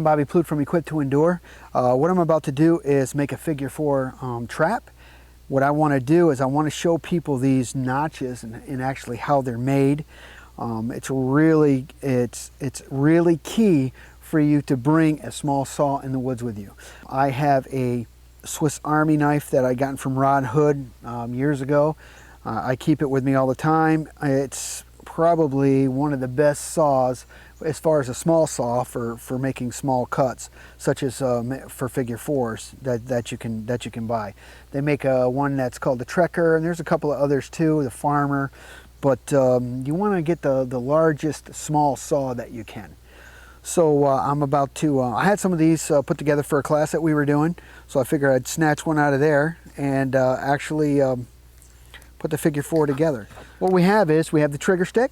I'm Bobby Plude from Equip to Endure. What I'm about to do is make a figure 4 trap. What I want to do is I want to show people these notches and actually how they're made. It's really key for you to bring a small saw in the woods with you. I have a Swiss Army knife that I gotten from Ron Hood years ago. I keep it with me all the time. It's probably one of the best saws as far as a small saw for making small cuts, such as for figure 4s that you can buy. They make one that's called the Trekker, and there's a couple of others too, the Farmer, but you want to get the largest small saw that you can. So I'm about to, I had some of these put together for a class that we were doing, so I figured I'd snatch one out of there and actually put the figure 4 together. What we have is, we have the trigger stick.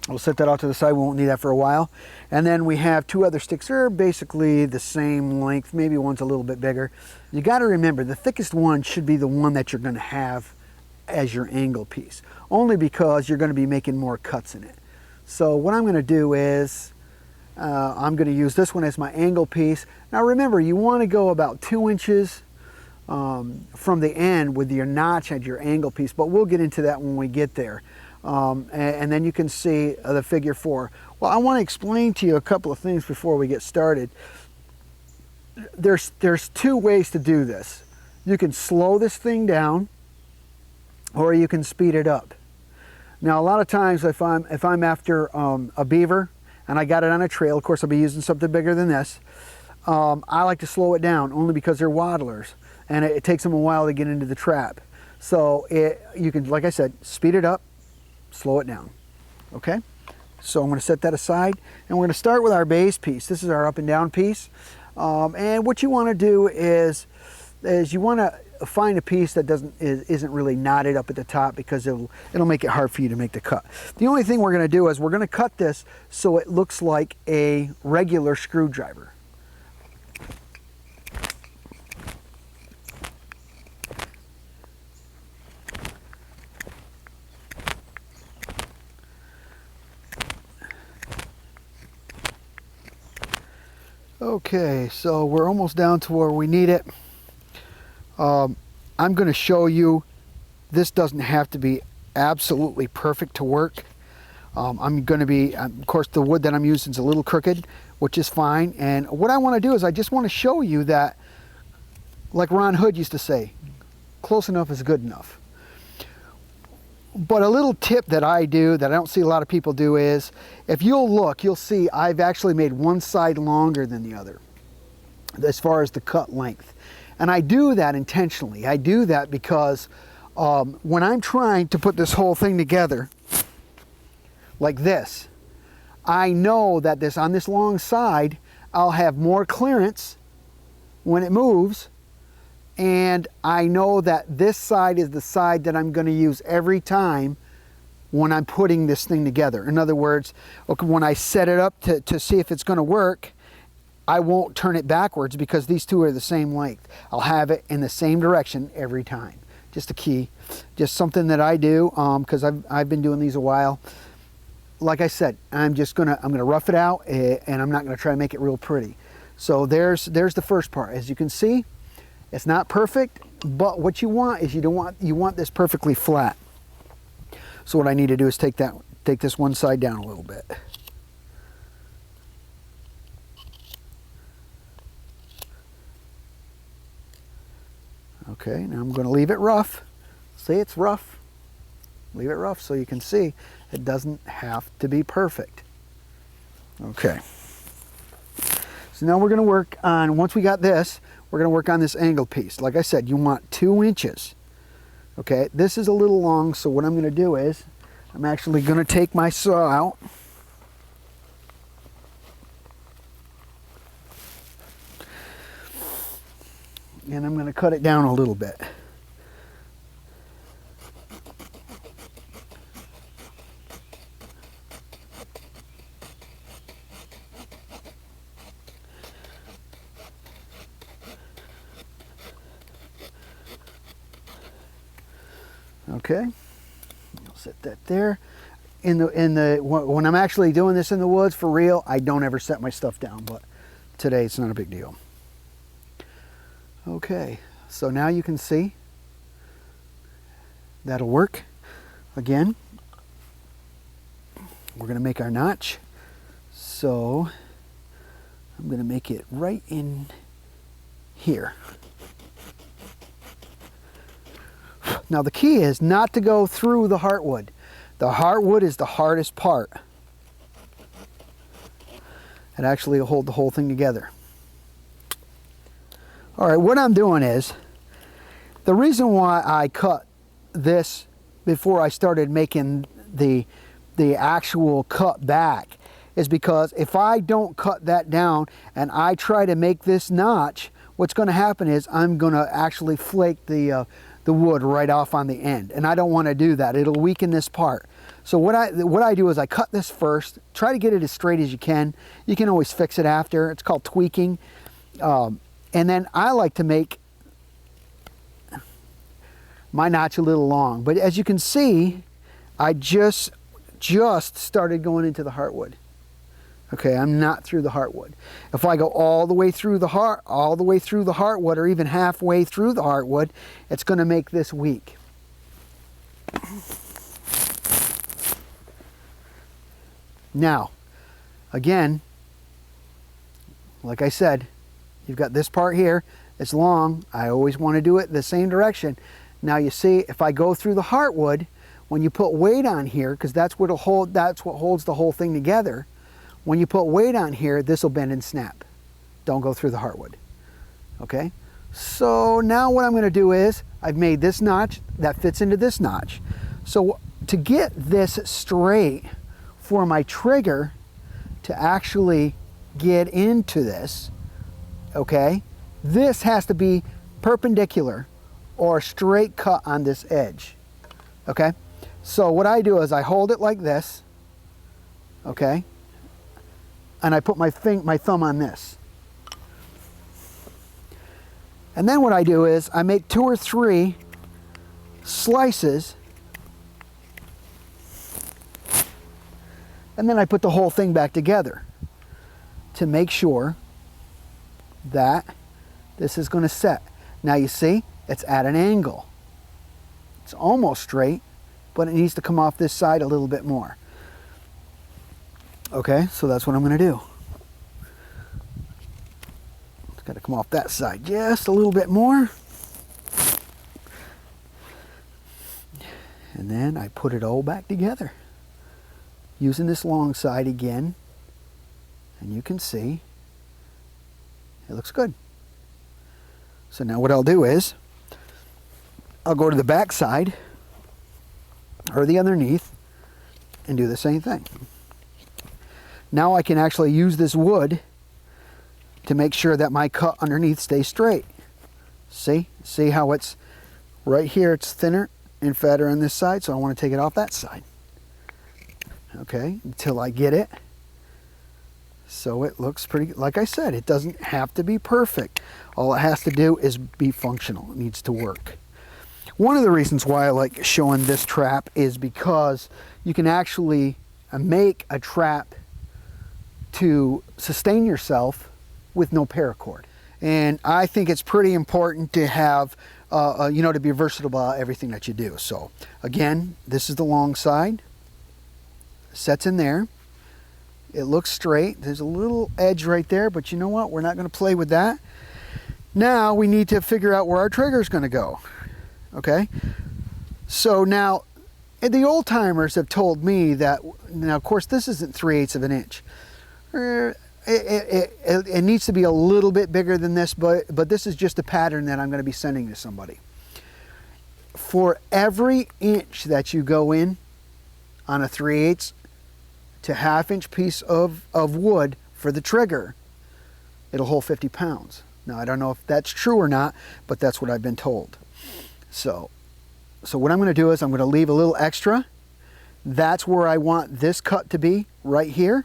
We'll set that out to the side, we won't need that for a while. And then we have 2 other sticks. They're basically the same length, maybe one's a little bit bigger. You got to remember, the thickest one should be the one that you're going to have as your angle piece, only because you're going to be making more cuts in it. So what I'm going to do is, I'm going to use this one as my angle piece. Now remember, you want to go about 2 inches from the end with your notch at your angle piece, but we'll get into that when we get there. And then you can see the figure 4. Well, I want to explain to you a couple of things before we get started. There's 2 ways to do this. You can slow this thing down, or you can speed it up. Now, a lot of times if I'm after a beaver and I got it on a trail, of course I'll be using something bigger than this. I like to slow it down only because they're waddlers, and it takes them a while to get into the trap. So you can, like I said, speed it up, slow it down. Okay, so I'm going to set that aside, and we're going to start with our base piece. This is our up and down piece, and what you want to do is you want to find a piece that isn't really knotted up at the top, because it'll make it hard for you to make the cut. The only thing we're going to do is we're going to cut this so it looks like a regular screwdriver. Okay, so we're almost down to where we need it. I'm going to show you, this doesn't have to be absolutely perfect to work. I'm going to be, of course the wood that I'm using is a little crooked, which is fine. And what I want to do is I just want to show you that, like Ron Hood used to say, close enough is good enough. But a little tip that I do that I don't see a lot of people do is, if you'll look, you'll see I've actually made one side longer than the other as far as the cut length. And I do that intentionally. I do that because when I'm trying to put this whole thing together like this, I know that on this long side, I'll have more clearance when it moves. And I know that this side is the side that I'm going to use every time when I'm putting this thing together. In other words, when I set it up to see if it's going to work, I won't turn it backwards because these 2 are the same length. I'll have it in the same direction every time. Just a key, just something that I do because I've been doing these a while. Like I said, I'm gonna rough it out, and I'm not gonna try to make it real pretty. So there's the first part. As you can see, it's not perfect, but what you want is you want this perfectly flat. So what I need to do is take this one side down a little bit. Okay, now I'm going to leave it rough. See, it's rough. Leave it rough so you can see it doesn't have to be perfect. Okay. So now we're going to work on, once we got this, we're going to work on this angle piece. Like I said, you want 2 inches. Okay, this is a little long, so what I'm going to do is I'm actually going to take my saw out. And I'm going to cut it down a little bit. Okay, I'll set that there. when I'm actually doing this in the woods for real, I don't ever set my stuff down, but today it's not a big deal. Okay, so now you can see that'll work. Again, we're going to make our notch. So I'm going to make it right in here. Now the key is not to go through the heartwood. The heartwood is the hardest part. It actually will hold the whole thing together. All right, what I'm doing is, the reason why I cut this before I started making the actual cut back is because if I don't cut that down and I try to make this notch, what's going to happen is I'm going to actually flake the wood right off on the end, and I don't want to do that. It'll weaken this part. So what I do is I cut this first, try to get it as straight as you can. You can always fix it after. It's called tweaking. And then I like to make my notch a little long. But as you can see, I just started going into the heartwood. Okay, I'm not through the heartwood. If I go all the way through the heartwood, or even halfway through the heartwood, it's going to make this weak. Now, again, like I said, you've got this part here. It's long. I always want to do it the same direction. Now you see, if I go through the heartwood, when you put weight on here, because that's what holds the whole thing together. When you put weight on here, this will bend and snap. Don't go through the heartwood. Okay? So now what I'm going to do is, I've made this notch that fits into this notch. So to get this straight for my trigger to actually get into this, okay, this has to be perpendicular or straight cut on this edge. Okay? So what I do is I hold it like this, okay? And I put my thumb on this. And then what I do is I make 2 or 3 slices, and then I put the whole thing back together to make sure that this is going to set. Now you see, it's at an angle. It's almost straight, but it needs to come off this side a little bit more. Okay, so that's what I'm going to do. It's got to come off that side just a little bit more. And then I put it all back together using this long side again. And you can see it looks good. So now what I'll do is I'll go to the back side or the underneath and do the same thing. Now I can actually use this wood to make sure that my cut underneath stays straight. See how it's right here, it's thinner and fatter on this side, so I want to take it off that side. Okay, until I get it. So it looks pretty, like I said, it doesn't have to be perfect. All it has to do is be functional. It needs to work. One of the reasons why I like showing this trap is because you can actually make a trap to sustain yourself with no paracord. And I think it's pretty important to have, to be versatile about everything that you do. So again, this is the long side. Sets in there. It looks straight. There's a little edge right there, but you know what? We're not going to play with that. Now we need to figure out where our trigger is going to go. Okay? So now, the old timers have told me that, now of course this isn't 3/8 of an inch. It needs to be a little bit bigger than this, but this is just a pattern that I'm going to be sending to somebody. For every inch that you go in on a 3/8 to 1/2 inch piece of wood for the trigger, it'll hold 50 pounds. Now I don't know if that's true or not, but that's what I've been told. So what I'm going to do is I'm going to leave a little extra. That's where I want this cut to be, right here.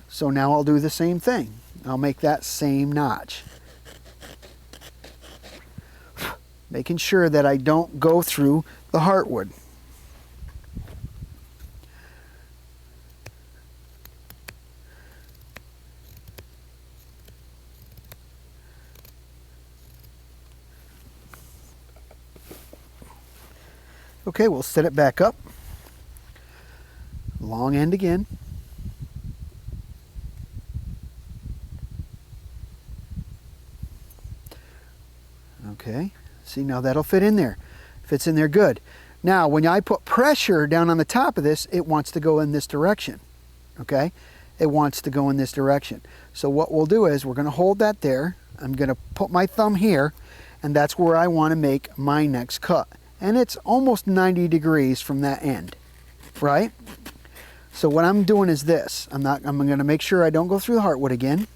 So now I'll do the same thing. I'll make that same notch. Making sure that I don't go through the heartwood. Okay, we'll set it back up. Long end again. Okay, see, now that'll fit in there. Fits in there good. Now, when I put pressure down on the top of this, it wants to go in this direction. Okay, it wants to go in this direction. So what we'll do is we're going to hold that there. I'm going to put my thumb here, and that's where I want to make my next cut. And it's almost 90 degrees from that end, right? So what I'm doing is this. I'm going to make sure I don't go through the heartwood again.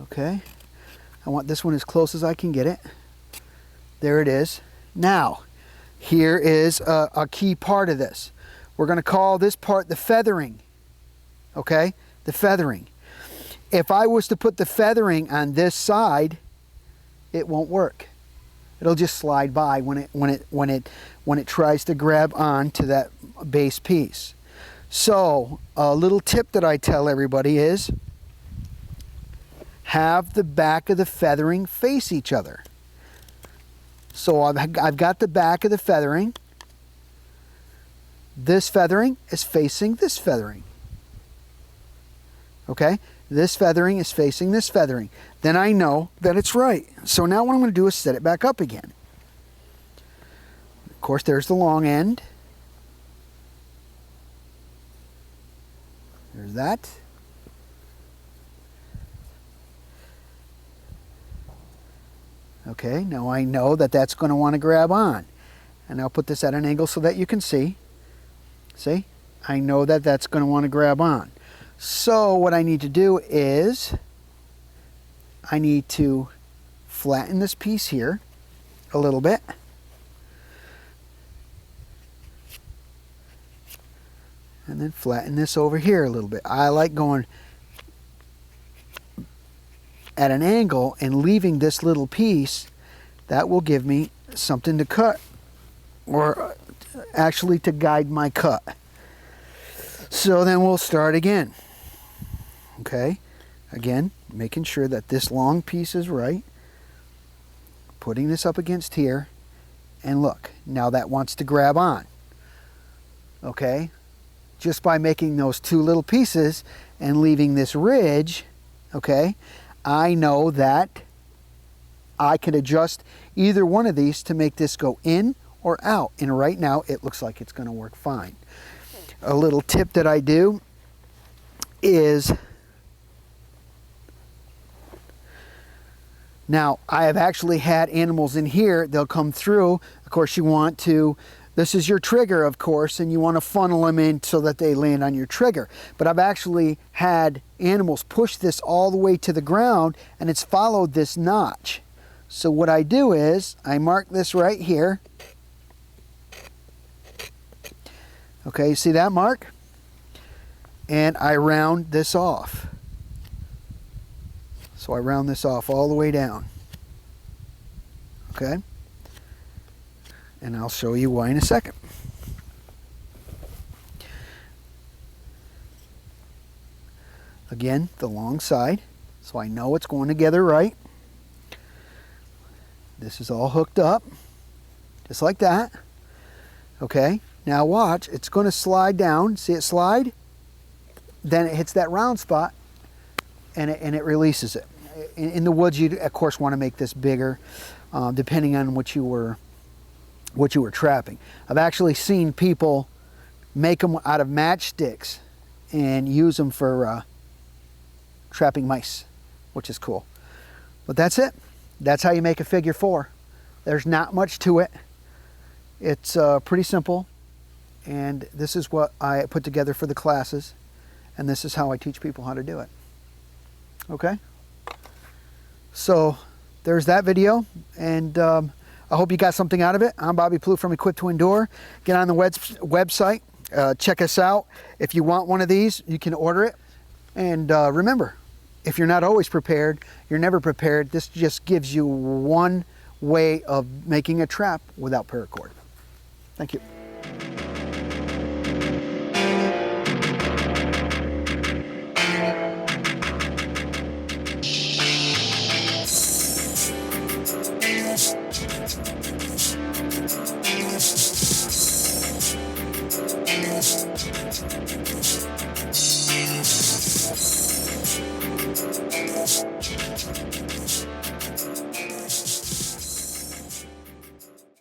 Okay, I want this one as close as I can get it. There it is. Now, here is a key part of this. We're going to call this part the feathering. Okay, the feathering. If I was to put the feathering on this side, it won't work. It'll just slide by when it tries to grab on to that base piece. So a little tip that I tell everybody is have the back of the feathering face each other. So I've got the back of the feathering. This feathering is facing this feathering. Okay, this feathering is facing this feathering. Then I know that it's right. So now what I'm going to do is set it back up again. Of course, there's the long end. There's that. Okay, now I know that that's going to want to grab on. And I'll put this at an angle so that you can see. See? I know that that's going to want to grab on. So what I need to do is I need to flatten this piece here a little bit. And then flatten this over here a little bit. I like going at an angle and leaving this little piece. That will give me something to cut, or actually to guide my cut. So then we'll start again. Okay, again, making sure that this long piece is right. Putting this up against here, and look, now that wants to grab on. Okay, just by making those two little pieces and leaving this ridge, okay, I know that I can adjust either one of these to make this go in or out. And right now it looks like it's going to work fine. A little tip that I do is, now I have actually had animals in here, they'll come through. Of course you want to, this is your trigger of course, and you want to funnel them in so that they land on your trigger. But I've actually had animals push this all the way to the ground and it's followed this notch. So what I do is I mark this right here. Okay, you see that mark? And I round this off. So I round this off all the way down. Okay? And I'll show you why in a second. Again, the long side, so I know it's going together right. This is all hooked up, just like that. Okay, now watch, it's going to slide down. See it slide? Then it hits that round spot, and it releases it. In the woods, you of course want to make this bigger, depending on what you were trapping. I've actually seen people make them out of matchsticks and use them for trapping mice, which is cool. But that's it. That's how you make a figure 4. There's not much to it. It's pretty simple, and this is what I put together for the classes, and this is how I teach people how to do it. Okay? So there's that video, and I hope you got something out of it. I'm Bobby Plude from Equip to Endure. Get on the website, check us out. If you want one of these, you can order it. And remember, if you're not always prepared, you're never prepared. This just gives you one way of making a trap without paracord. Thank you.